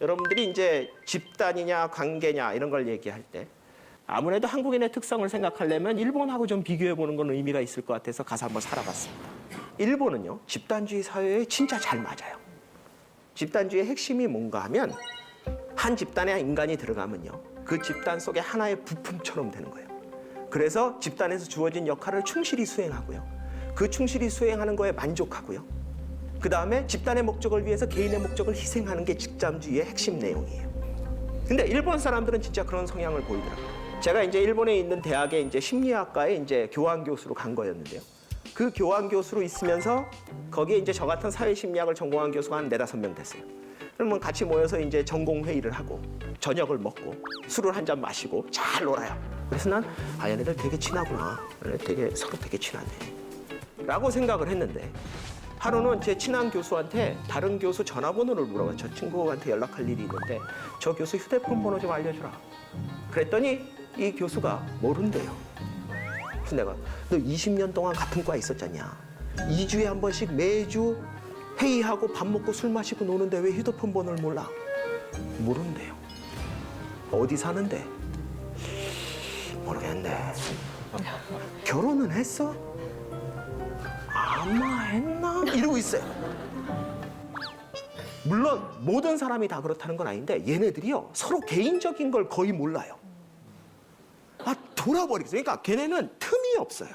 여러분들이 이제 집단이냐 관계냐 이런 걸 얘기할 때 아무래도 한국인의 특성을 생각하려면 일본하고 좀 비교해 보는 건 의미가 있을 것 같아서 가서 한번 살아봤습니다. 일본은요, 집단주의 사회에 진짜 잘 맞아요. 집단주의의 핵심이 뭔가 하면 한 집단에 인간이 들어가면요, 그 집단 속에 하나의 부품처럼 되는 거예요. 그래서 집단에서 주어진 역할을 충실히 수행하고요. 그 충실히 수행하는 거에 만족하고요. 그 다음에 집단의 목적을 위해서 개인의 목적을 희생하는 게 집단주의의 핵심 내용이에요. 근데 일본 사람들은 진짜 그런 성향을 보이더라고요. 제가 이제 일본에 있는 대학에 이제 심리학과에 이제 교환 교수로 간 거였는데요. 그 교환 교수로 있으면서 거기에 이제 저 같은 사회심리학을 전공한 교수가 한 4-5명 됐어요. 그러면 같이 모여서 이제 전공 회의를 하고 저녁을 먹고 술을 한 잔 마시고 잘 놀아요. 그래서 난 얘네들 되게 친하구나. 얘네 되게 서로 되게 친하네. 라고 생각을 했는데 하루는 제 친한 교수한테 다른 교수 전화번호를 물어봐요. 저 친구한테 연락할 일이 있는데 저 교수 휴대폰 번호 좀 알려주라. 그랬더니 이 교수가 모른대요. 그래서 내가 너 20년 동안 같은 과에 있었잖냐. 2주에 한 번씩 매주 회의하고 밥 먹고 술 마시고 노는데 왜 휴대폰 번호를 몰라? 모른대요. 어디 사는데? 모르겠는데. 결혼은 했어? 아마 했나? 이러고 있어요. 물론 모든 사람이 다 그렇다는 건 아닌데 얘네들이요, 서로 개인적인 걸 거의 몰라요. 돌아버리겠어요. 그러니까 걔네는 틈이 없어요.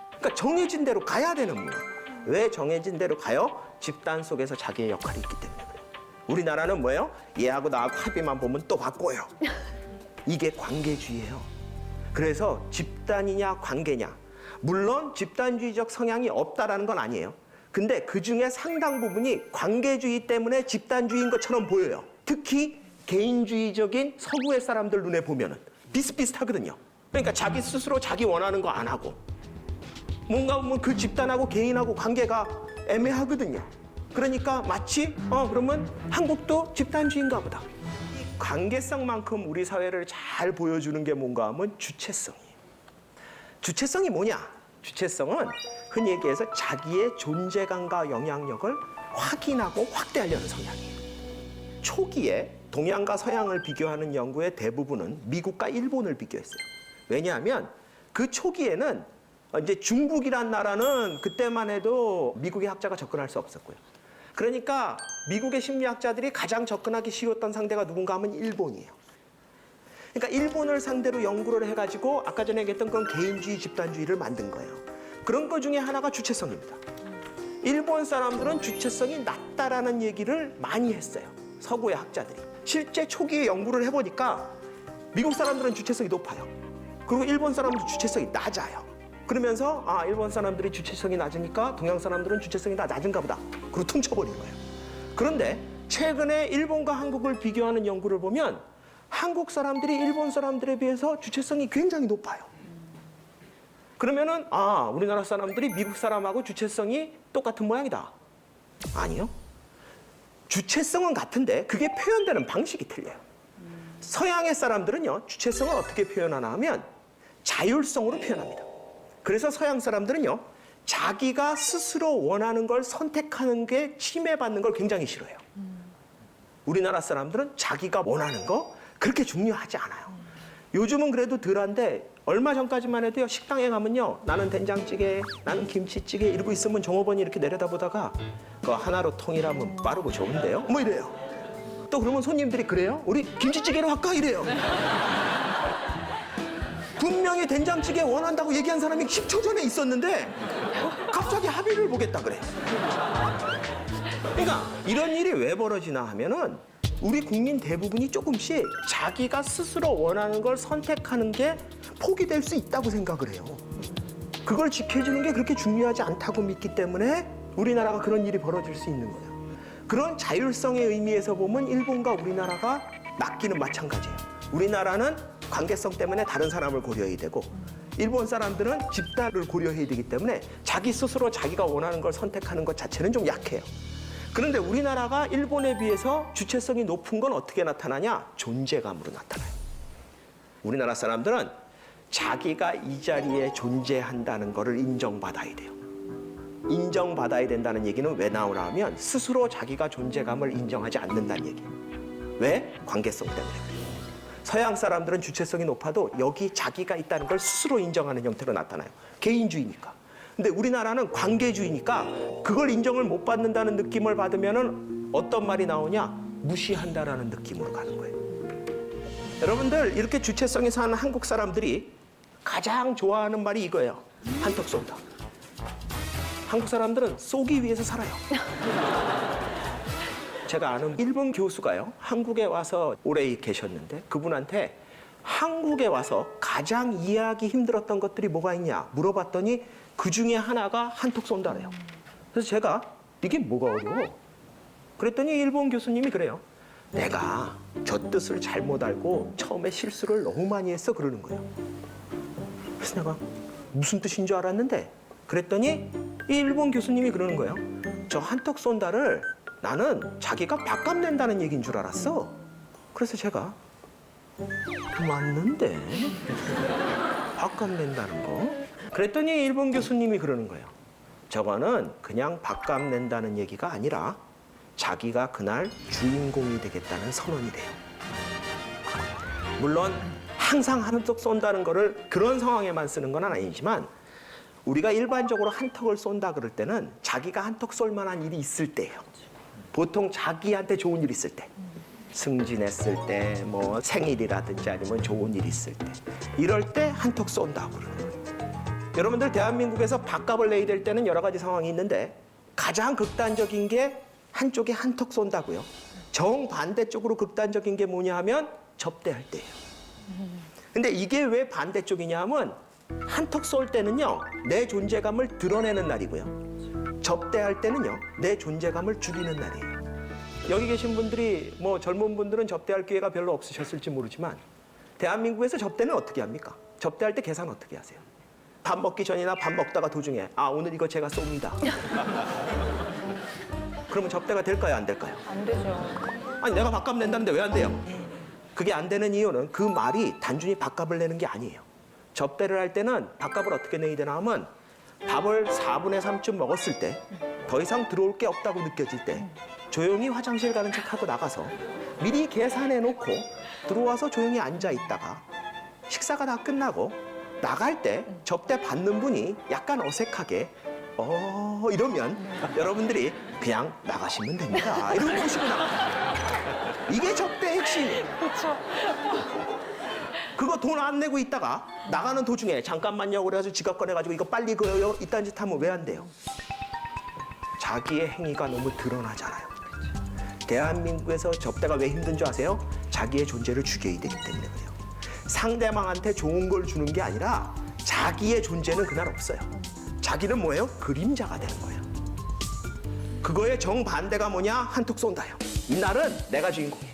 그러니까 정해진 대로 가야 되는 거예요. 왜 정해진 대로 가요? 집단 속에서 자기의 역할이 있기 때문에 그래요. 우리나라는 뭐예요? 얘하고 나하고 합의만 보면 또 바꿔요. 이게 관계주의예요. 그래서 집단이냐 관계냐, 물론 집단주의적 성향이 없다라는 건 아니에요. 근데 그중에 상당 부분이 관계주의 때문에 집단주의인 것처럼 보여요. 특히 개인주의적인 서구의 사람들 눈에 보면은 비슷비슷하거든요. 그러니까 자기 스스로 자기 원하는 거 안 하고 뭔가 보면 그 집단하고 개인하고 관계가 애매하거든요. 그러니까 마치 그러면 한국도 집단주의인가 보다. 이 관계성만큼 우리 사회를 잘 보여주는 게 뭔가 하면 주체성이에요. 주체성이 뭐냐? 주체성은 흔히 얘기해서 자기의 존재감과 영향력을 확인하고 확대하려는 성향이에요. 초기에 동양과 서양을 비교하는 연구의 대부분은 미국과 일본을 비교했어요. 왜냐하면 그 초기에는 이제 중국이란 나라는 그때만 해도 미국의 학자가 접근할 수 없었고요. 그러니까 미국의 심리학자들이 가장 접근하기 쉬웠던 상대가 누군가 하면 일본이에요. 그러니까 일본을 상대로 연구를 해가지고 아까 전에 얘기했던 그런 개인주의, 집단주의를 만든 거예요. 그런 것 중에 하나가 주체성입니다. 일본 사람들은 주체성이 낮다라는 얘기를 많이 했어요. 서구의 학자들이. 실제 초기에 연구를 해보니까 미국 사람들은 주체성이 높아요. 그리고 일본 사람들은 주체성이 낮아요. 그러면서 일본 사람들이 주체성이 낮으니까 동양 사람들은 주체성이 다 낮은가 보다. 그리고 퉁쳐버린 거예요. 그런데 최근에 일본과 한국을 비교하는 연구를 보면 한국 사람들이 일본 사람들에 비해서 주체성이 굉장히 높아요. 그러면은 우리나라 사람들이 미국 사람하고 주체성이 똑같은 모양이다. 아니요. 주체성은 같은데 그게 표현되는 방식이 틀려요. 서양의 사람들은요, 주체성을 어떻게 표현하나 하면 자율성으로 표현합니다. 그래서 서양 사람들은요, 자기가 스스로 원하는 걸 선택하는 게 침해받는 걸 굉장히 싫어해요. 우리나라 사람들은 자기가 원하는 거 그렇게 중요하지 않아요. 요즘은 그래도 덜한데 얼마 전까지만 해도요, 식당에 가면요, 나는 된장찌개, 나는 김치찌개 이러고 있으면 종업원이 이렇게 내려다보다가 그거 하나로 통일하면 빠르고 좋은데요? 뭐 이래요. 또 그러면 손님들이 그래요? 우리 김치찌개로 할까? 이래요. 분명히 된장찌개 원한다고 얘기한 사람이 10초 전에 있었는데 갑자기 합의를 보겠다 그래. 그러니까 이런 일이 왜 벌어지나 하면은 우리 국민 대부분이 조금씩 자기가 스스로 원하는 걸 선택하는 게 포기될 수 있다고 생각을 해요. 그걸 지켜주는 게 그렇게 중요하지 않다고 믿기 때문에 우리나라가 그런 일이 벌어질 수 있는 거예요. 그런 자율성의 의미에서 보면 일본과 우리나라가 맞기는 마찬가지예요. 우리나라는 관계성 때문에 다른 사람을 고려해야 되고 일본 사람들은 집단을 고려해야 되기 때문에 자기 스스로 자기가 원하는 걸 선택하는 것 자체는 좀 약해요. 그런데 우리나라가 일본에 비해서 주체성이 높은 건 어떻게 나타나냐? 존재감으로 나타나요. 우리나라 사람들은 자기가 이 자리에 존재한다는 것을 인정받아야 돼요. 인정받아야 된다는 얘기는 왜 나오나 하면 스스로 자기가 존재감을 인정하지 않는다는 얘기예요. 왜? 관계성 때문에 그래요. 서양 사람들은 주체성이 높아도 여기 자기가 있다는 걸 스스로 인정하는 형태로 나타나요. 개인주의니까. 근데 우리나라는 관계주의니까 그걸 인정을 못 받는다는 느낌을 받으면은 어떤 말이 나오냐? 무시한다라는 느낌으로 가는 거예요. 여러분들 이렇게 주체성이 사는 한국 사람들이 가장 좋아하는 말이 이거예요. 한턱 쏜다. 한국 사람들은 쏘기 위해서 살아요. 제가 아는 일본 교수가요. 한국에 와서 오래 계셨는데 그분한테 한국에 와서 가장 이해하기 힘들었던 것들이 뭐가 있냐 물어봤더니 그 중에 하나가 한턱 쏜다래요. 그래서 제가 이게 뭐가 어려워? 그랬더니 일본 교수님이 그래요. 내가 저 뜻을 잘못 알고 처음에 실수를 너무 많이 했어 그러는 거예요. 그래서 내가 무슨 뜻인 줄 알았는데 그랬더니 이 일본 교수님이 그러는 거예요. 저 한턱 쏜다를 나는 자기가 밥값 낸다는 얘기인 줄 알았어. 그래서 제가 맞는데 밥값 낸다는 거? 그랬더니 일본 교수님이 그러는 거예요. 저거는 그냥 밥값 낸다는 얘기가 아니라 자기가 그날 주인공이 되겠다는 선언이 돼요. 물론 항상 한턱 쏜다는 거를 그런 상황에만 쓰는 건 아니지만 우리가 일반적으로 한턱을 쏜다 그럴 때는 자기가 한턱 쏠 만한 일이 있을 때예요. 보통 자기한테 좋은 일 있을 때, 승진했을 때, 뭐 생일이라든지 아니면 좋은 일 있을 때, 이럴 때 한턱 쏜다고 그러는 거예요. 여러분들 대한민국에서 밥값을 내야 될 때는 여러 가지 상황이 있는데 가장 극단적인 게 한쪽에 한턱 쏜다고요. 정반대쪽으로 극단적인 게 뭐냐 하면 접대할 때예요. 근데 이게 왜 반대쪽이냐 하면 한턱 쏠 때는요, 내 존재감을 드러내는 날이고요. 접대할 때는요, 내 존재감을 죽이는 날이에요. 여기 계신 분들이 뭐 젊은 분들은 접대할 기회가 별로 없으셨을지 모르지만 대한민국에서 접대는 어떻게 합니까? 접대할 때 계산 어떻게 하세요? 밥 먹기 전이나 밥 먹다가 도중에 오늘 이거 제가 쏩니다. 그러면 접대가 될까요? 안 될까요? 안 되죠. 아니 내가 밥값 낸다는데 왜 안 돼요? 그게 안 되는 이유는 그 말이 단순히 밥값을 내는 게 아니에요. 접대를 할 때는 밥값을 어떻게 내야 되나 하면 밥을 4분의 3쯤 먹었을 때 더 이상 들어올 게 없다고 느껴질 때 조용히 화장실 가는 척하고 나가서 미리 계산해 놓고 들어와서 조용히 앉아 있다가 식사가 다 끝나고 나갈 때 접대 받는 분이 약간 어색하게 이러면 여러분들이 그냥 나가시면 됩니다. 이러고 보시고 나가요. 이게 접대의 핵심이에요. 그렇죠. 그거 돈 안 내고 있다가 나가는 도중에 잠깐만요 그래가지고 지갑 꺼내가지고 이거 빨리 그요 이딴 짓 하면 왜 안 돼요? 자기의 행위가 너무 드러나잖아요. 대한민국에서 접대가 왜 힘든 줄 아세요? 자기의 존재를 죽여야 되기 때문에 그래요. 상대방한테 좋은 걸 주는 게 아니라 자기의 존재는 그날 없어요. 자기는 뭐예요? 그림자가 되는 거예요. 그거의 정반대가 뭐냐? 한턱 쏜다요. 이날은 내가 주인공이에요.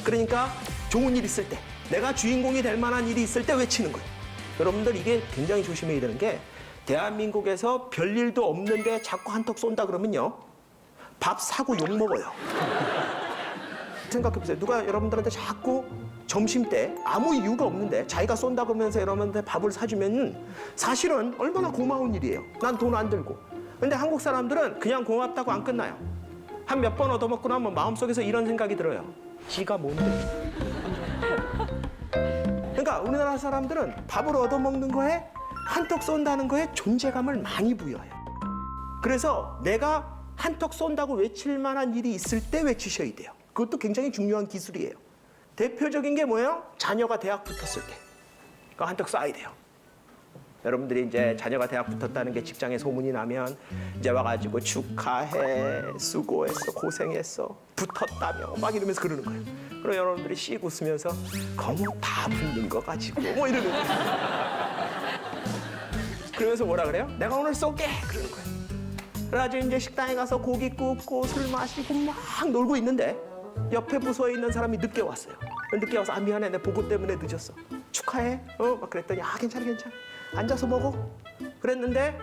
그러니까 좋은 일 있을 때 내가 주인공이 될 만한 일이 있을 때 외치는 거예요. 여러분들 이게 굉장히 조심해야 되는 게 대한민국에서 별일도 없는데 자꾸 한턱 쏜다 그러면요. 밥 사고 욕 먹어요. 생각해보세요. 누가 여러분들한테 자꾸 점심 때 아무 이유가 없는데 자기가 쏜다 그러면서 여러분한테 밥을 사주면 사실은 얼마나 고마운 일이에요. 난 돈 안 들고. 근데 한국 사람들은 그냥 고맙다고 안 끝나요. 한 몇 번 얻어먹고 나면 마음속에서 이런 생각이 들어요. 지가 뭔데? 그러니까 우리나라 사람들은 밥을 얻어먹는 거에 한턱 쏜다는 거에 존재감을 많이 부여해요. 그래서 내가 한턱 쏜다고 외칠 만한 일이 있을 때 외치셔야 돼요. 그것도 굉장히 중요한 기술이에요. 대표적인 게 뭐예요? 자녀가 대학 붙었을 때. 그거 한턱 쏴야 돼요. 여러분들이 이제 자녀가 대학 붙었다는 게 직장에 소문이 나면 이제 와가지고 축하해, 수고했어, 고생했어, 붙었다며 막 이러면서 그러는 거예요. 그럼 여러분들이 씩 웃으면서 거무 다 붙는 거 가지고 뭐 이러는 거예요. 그러면서 뭐라 그래요? 내가 오늘 쏠게! 그러는 거예요. 그래가지고 이제 식당에 가서 고기 굽고 술 마시고 막 놀고 있는데 옆에 부서에 있는 사람이 늦게 왔어요. 늦게 와서 미안해, 내 보고 때문에 늦었어. 축하해. 막 그랬더니 괜찮아. 앉아서 먹어. 그랬는데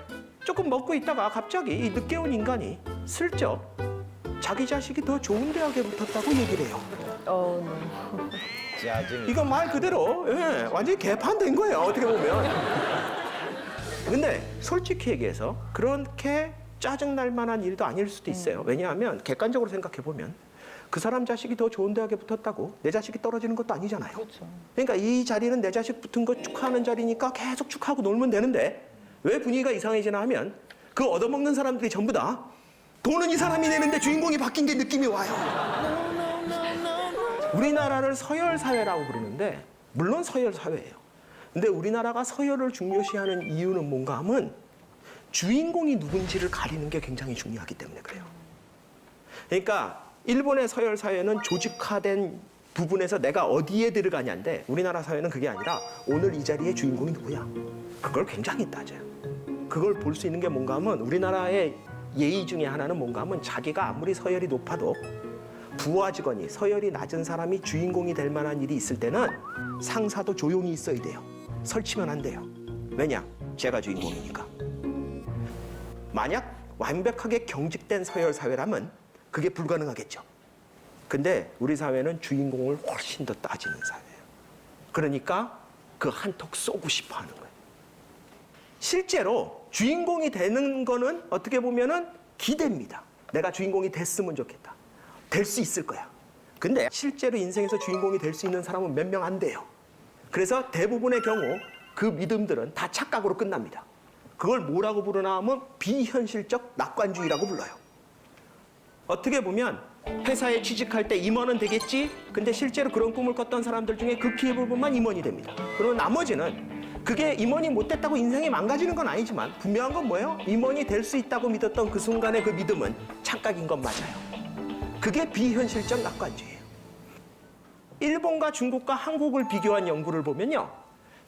조금 먹고 있다가 갑자기 이 늦게 온 인간이 슬쩍 자기 자식이 더 좋은 대학에 붙었다고 얘기를 해요. 짜증이. 이건 말 그대로 완전히 개판된 거예요. 어떻게 보면. 근데 솔직히 얘기해서 그렇게 짜증날 만한 일도 아닐 수도 있어요. 왜냐하면 객관적으로 생각해 보면 그 사람 자식이 더 좋은 대학에 붙었다고 내 자식이 떨어지는 것도 아니잖아요. 그렇죠. 그러니까 이 자리는 내 자식 붙은 거 축하하는 자리니까 계속 축하하고 놀면 되는데 왜 분위기가 이상해지나 하면 그 얻어먹는 사람들이 전부 다 돈은 이 사람이 내는데 주인공이 바뀐 게 느낌이 와요. 우리나라를 서열 사회라고 부르는데 물론 서열 사회예요. 근데 우리나라가 서열을 중요시하는 이유는 뭔가 하면 주인공이 누군지를 가리는 게 굉장히 중요하기 때문에 그래요. 그러니까 일본의 서열 사회는 조직화된 부분에서 내가 어디에 들어가냐인데 우리나라 사회는 그게 아니라 오늘 이 자리의 주인공이 누구야? 그걸 굉장히 따져요. 그걸 볼 수 있는 게 뭔가 하면 우리나라의 예의 중에 하나는 뭔가 하면 자기가 아무리 서열이 높아도 부하 직원이 서열이 낮은 사람이 주인공이 될 만한 일이 있을 때는 상사도 조용히 있어야 돼요. 설치면 안 돼요. 왜냐? 제가 주인공이니까. 만약 완벽하게 경직된 서열 사회라면 그게 불가능하겠죠. 근데 우리 사회는 주인공을 훨씬 더 따지는 사회예요. 그러니까 그 한턱 쏘고 싶어 하는 거예요. 실제로 주인공이 되는 거는 어떻게 보면은 기대입니다. 내가 주인공이 됐으면 좋겠다. 될 수 있을 거야. 근데 실제로 인생에서 주인공이 될 수 있는 사람은 몇 명 안 돼요. 그래서 대부분의 경우 그 믿음들은 다 착각으로 끝납니다. 그걸 뭐라고 부르나 하면 비현실적 낙관주의라고 불러요. 어떻게 보면 회사에 취직할 때 임원은 되겠지? 근데 실제로 그런 꿈을 꿨던 사람들 중에 극히 일부분만 임원이 됩니다. 그리고 나머지는 그게 임원이 못 됐다고 인생이 망가지는 건 아니지만 분명한 건 뭐예요? 임원이 될 수 있다고 믿었던 그 순간의 그 믿음은 착각인 건 맞아요. 그게 비현실적 낙관주의예요. 일본과 중국과 한국을 비교한 연구를 보면요.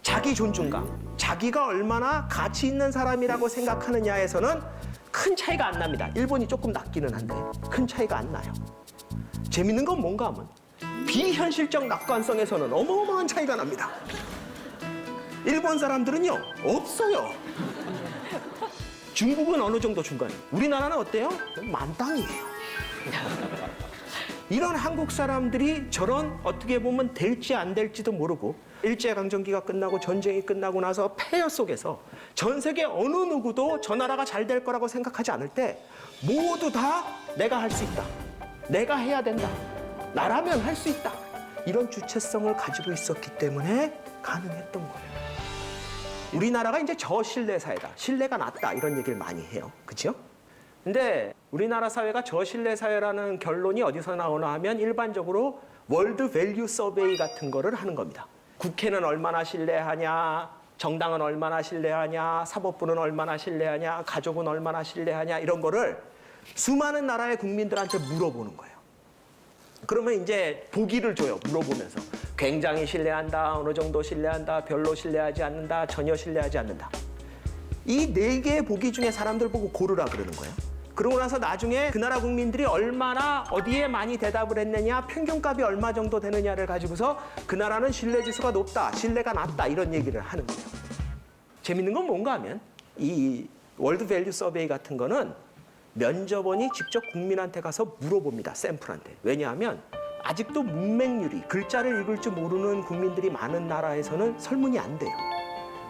자기 존중감, 자기가 얼마나 가치 있는 사람이라고 생각하느냐에서는 큰 차이가 안 납니다. 일본이 조금 낮기는 한데 큰 차이가 안 나요. 재밌는 건 뭔가 하면 비현실적 낙관성에서는 어마어마한 차이가 납니다. 일본 사람들은요, 없어요. 중국은 어느 정도 중간이에요. 우리나라는 어때요? 만땅이에요. 이런 한국 사람들이 저런 어떻게 보면 될지 안 될지도 모르고 일제강점기가 끝나고 전쟁이 끝나고 나서 폐허 속에서 전 세계 어느 누구도 저 나라가 잘 될 거라고 생각하지 않을 때 모두 다 내가 할 수 있다. 내가 해야 된다. 나라면 할 수 있다. 이런 주체성을 가지고 있었기 때문에 가능했던 거예요. 우리나라가 이제 저신뢰 사회다. 신뢰가 낮다. 이런 얘기를 많이 해요. 그렇죠? 근데 우리나라 사회가 저신뢰 사회라는 결론이 어디서 나오나 하면 일반적으로 월드 밸류 서베이 같은 거를 하는 겁니다. 국회는 얼마나 신뢰하냐, 정당은 얼마나 신뢰하냐, 사법부는 얼마나 신뢰하냐, 가족은 얼마나 신뢰하냐 이런 거를 수많은 나라의 국민들한테 물어보는 거예요. 그러면 이제 보기를 줘요. 물어보면서 굉장히 신뢰한다, 어느 정도 신뢰한다, 별로 신뢰하지 않는다, 전혀 신뢰하지 않는다. 이 4개의 보기 중에 사람들 보고 고르라 그러는 거예요. 그러고 나서 나중에 그 나라 국민들이 얼마나 어디에 많이 대답을 했느냐, 평균값이 얼마 정도 되느냐를 가지고서 그 나라는 신뢰 지수가 높다, 신뢰가 낮다 이런 얘기를 하는 거예요. 재밌는 건 뭔가 하면 이 월드 밸류 서베이 같은 거는 면접원이 직접 국민한테 가서 물어봅니다. 샘플한테. 왜냐하면 아직도 문맹률이 글자를 읽을 줄 모르는 국민들이 많은 나라에서는 설문이 안 돼요.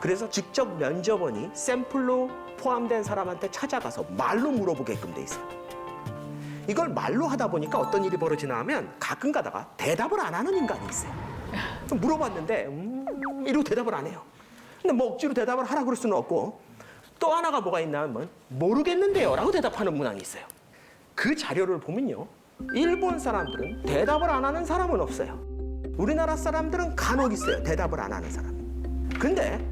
그래서 직접 면접원이 샘플로 포함된 사람한테 찾아가서 말로 물어보게끔 돼 있어요. 이걸 말로 하다 보니까 어떤 일이 벌어지나 하면 가끔 가다가 대답을 안 하는 인간이 있어요. 물어봤는데 이러고 대답을 안 해요. 근데 뭐 억지로 대답을 하라 그럴 수는 없고 또 하나가 뭐가 있나 하면 모르겠는데요 라고 대답하는 문항이 있어요. 그 자료를 보면요. 일본 사람들은 대답을 안 하는 사람은 없어요. 우리나라 사람들은 간혹 있어요. 대답을 안 하는 사람. 근데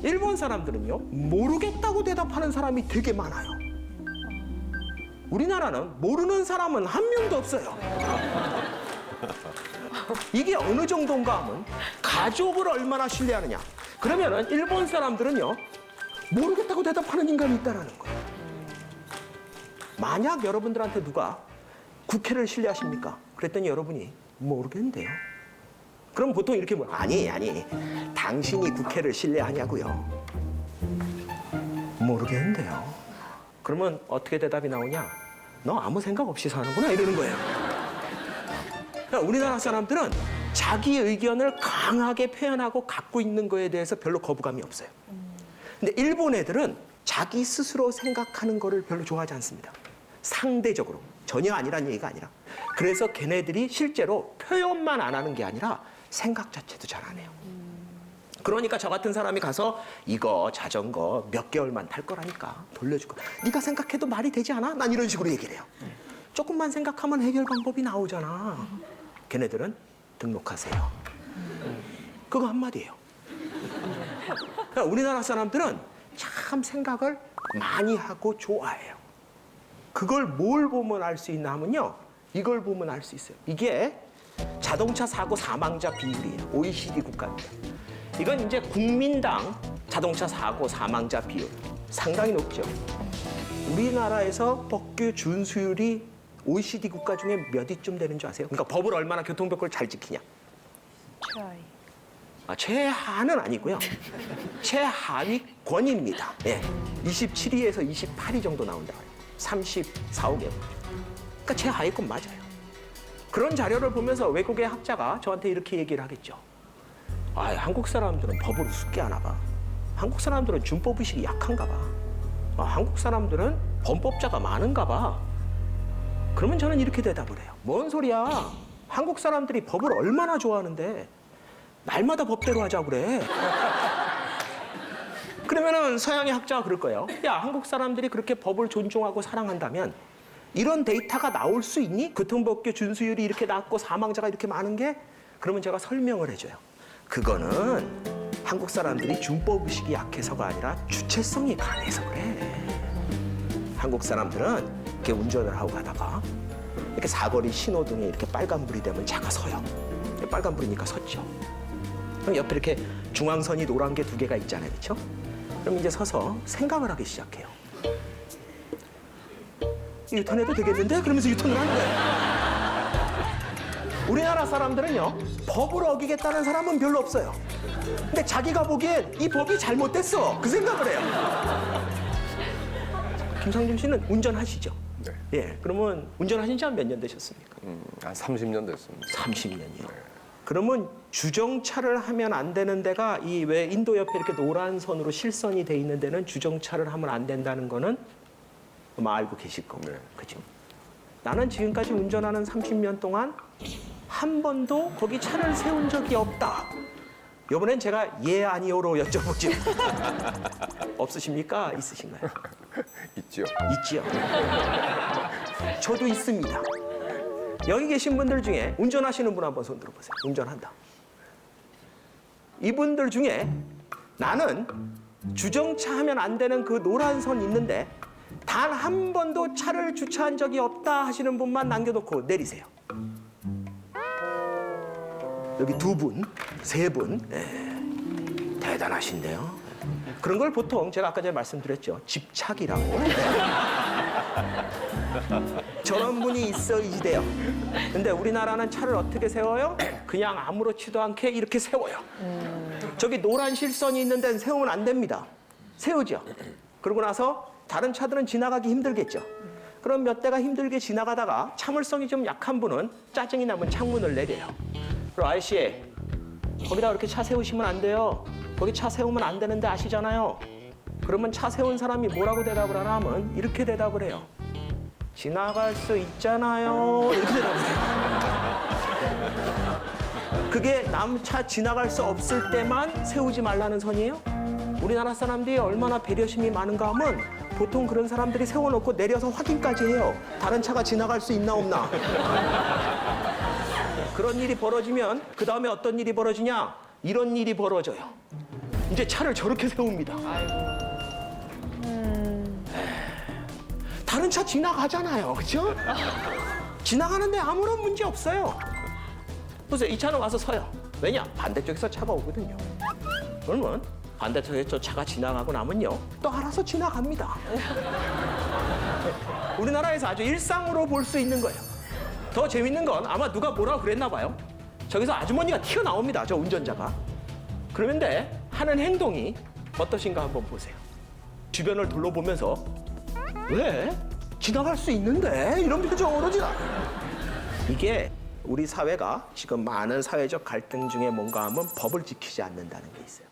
일본 사람들은요. 모르겠다고 대답하는 사람이 되게 많아요. 우리나라는 모르는 사람은 한 명도 없어요. 이게 어느 정도인가 하면 가족을 얼마나 신뢰하느냐. 그러면은 일본 사람들은요. 모르겠다고 대답하는 인간이 있다는 거예요. 만약 여러분들한테 누가 국회를 신뢰하십니까? 그랬더니 여러분이 모르겠는데요. 그럼 보통 이렇게 물어요. 아니, 당신이 국회를 신뢰하냐고요? 모르겠는데요. 그러면 어떻게 대답이 나오냐? 너 아무 생각 없이 사는구나 이러는 거예요. 그러니까 우리나라 사람들은 자기 의견을 강하게 표현하고 갖고 있는 거에 대해서 별로 거부감이 없어요. 근데 일본 애들은 자기 스스로 생각하는 거를 별로 좋아하지 않습니다. 상대적으로. 전혀 아니란 얘기가 아니라. 그래서 걔네들이 실제로 표현만 안 하는 게 아니라 생각 자체도 잘 안 해요. 그러니까 저 같은 사람이 가서 이거 자전거 몇 개월만 탈 거라니까 돌려줄 거야. 네가 생각해도 말이 되지 않아? 난 이런 식으로 얘기를 해요. 조금만 생각하면 해결 방법이 나오잖아. 걔네들은 등록하세요. 그거 한마디예요. 그러니까 우리나라 사람들은 참 생각을 많이 하고 좋아해요. 그걸 뭘 보면 알 수 있나 하면요. 이걸 보면 알 수 있어요. 이게 자동차 사고 사망자 비율이에요. OECD 국가입니다. 이건 이제 국민당 자동차 사고 사망자 비율 상당히 높죠. 우리나라에서 법규 준수율이 OECD 국가 중에 몇 위쯤 되는 줄 아세요? 그러니까 법을 얼마나 교통법규를 잘 지키냐. 최하위. 최하는 아니고요. 최하위권입니다. 예. 27위에서 28위 정도 나온다. 34, 5개. 그러니까 최하위권 맞아요. 그런 자료를 보면서 외국의 학자가 저한테 이렇게 얘기를 하겠죠. 아, 한국 사람들은 법을 우습게 하나 봐. 한국 사람들은 준법 의식이 약한가 봐. 한국 사람들은 범법자가 많은가 봐. 그러면 저는 이렇게 대답을 해요. 뭔 소리야? 한국 사람들이 법을 얼마나 좋아하는데 날마다 법대로 하자고 그래. 그러면은 서양의 학자가 그럴 거예요. 야, 한국 사람들이 그렇게 법을 존중하고 사랑한다면 이런 데이터가 나올 수 있니? 교통법규 준수율이 이렇게 낮고 사망자가 이렇게 많은 게? 그러면 제가 설명을 해줘요. 그거는 한국 사람들이 준법 의식이 약해서가 아니라 주체성이 강해서 그래. 한국 사람들은 이렇게 운전을 하고 가다가 이렇게 사거리 신호등에 이렇게 빨간불이 되면 차가 서요. 빨간불이니까 섰죠. 그럼 옆에 이렇게 중앙선이 노란 게 2개가 있잖아요. 그렇죠? 그럼 이제 서서 생각을 하기 시작해요. 유턴해도 되겠는데? 그러면서 유턴을 하는 거예요. 우리나라 사람들은요, 법을 어기겠다는 사람은 별로 없어요. 근데 자기가 보기엔 이 법이 잘못됐어. 그 생각을 해요. 김상준 씨는 운전하시죠? 네. 예, 그러면 운전하신 지 한 몇 년 되셨습니까? 한 30년 됐습니다. 30년이요. 그러면 주정차를 하면 안 되는 데가 이 왜 인도 옆에 이렇게 노란 선으로 실선이 돼 있는 데는 주정차를 하면 안 된다는 거는 아마 알고 계실 겁니다. 네. 그죠? 나는 지금까지 운전하는 30년 동안 한 번도 거기 차를 세운 적이 없다. 이번엔 제가 예 아니오로 여쭤보죠. 없으십니까? 있으신가요? 있죠. 있지요. 저도 있습니다. 여기 계신 분들 중에 운전하시는 분 한번 손 들어보세요. 운전한다. 이분들 중에 나는 주정차 하면 안 되는 그 노란 선 있는데 단 한 번도 차를 주차한 적이 없다 하시는 분만 남겨놓고 내리세요. 여기 2분, 3분. 네. 대단하신데요. 그런 걸 보통 제가 아까 전에 말씀드렸죠. 집착이라고. 저런 분이 있어야돼요. 근데 우리나라는 차를 어떻게 세워요? 그냥 아무렇지도 않게 이렇게 세워요. 저기 노란 실선이 있는 데는 세우면 안 됩니다. 세우죠. 그러고 나서 다른 차들은 지나가기 힘들겠죠. 그럼 몇 대가 힘들게 지나가다가 참을성이 좀 약한 분은 짜증이 나면 창문을 내려요. 그리고 아저씨, 거기다 그렇게 차 세우시면 안 돼요. 거기 차 세우면 안 되는데 아시잖아요. 그러면 차 세운 사람이 뭐라고 대답을 하나 하면 이렇게 대답을 해요. 지나갈 수 있잖아요. 이렇게 대답을 해요. 그게 남 차 지나갈 수 없을 때만 세우지 말라는 선이에요? 우리나라 사람들이 얼마나 배려심이 많은가 하면 보통 그런 사람들이 세워놓고 내려서 확인까지 해요. 다른 차가 지나갈 수 있나 없나. 그런 일이 벌어지면 그 다음에 어떤 일이 벌어지냐? 이런 일이 벌어져요. 이제 차를 저렇게 세웁니다. 다른 차 지나가잖아요. 그렇죠? 지나가는데 아무런 문제 없어요. 보세요. 이 차는 와서 서요. 왜냐? 반대쪽에서 차가 오거든요. 그러면 반대쪽에서 차가 지나가고 나면요. 또 알아서 지나갑니다. 우리나라에서 아주 일상으로 볼 수 있는 거예요. 더 재밌는 건 아마 누가 뭐라고 그랬나 봐요. 저기서 아주머니가 튀어나옵니다. 저 운전자가. 그런데 하는 행동이 어떠신가 한번 보세요. 주변을 둘러보면서 왜? 지나갈 수 있는데? 이런 표정으로 지나가요. 이게 우리 사회가 지금 많은 사회적 갈등 중에 뭔가 하면 법을 지키지 않는다는 게 있어요.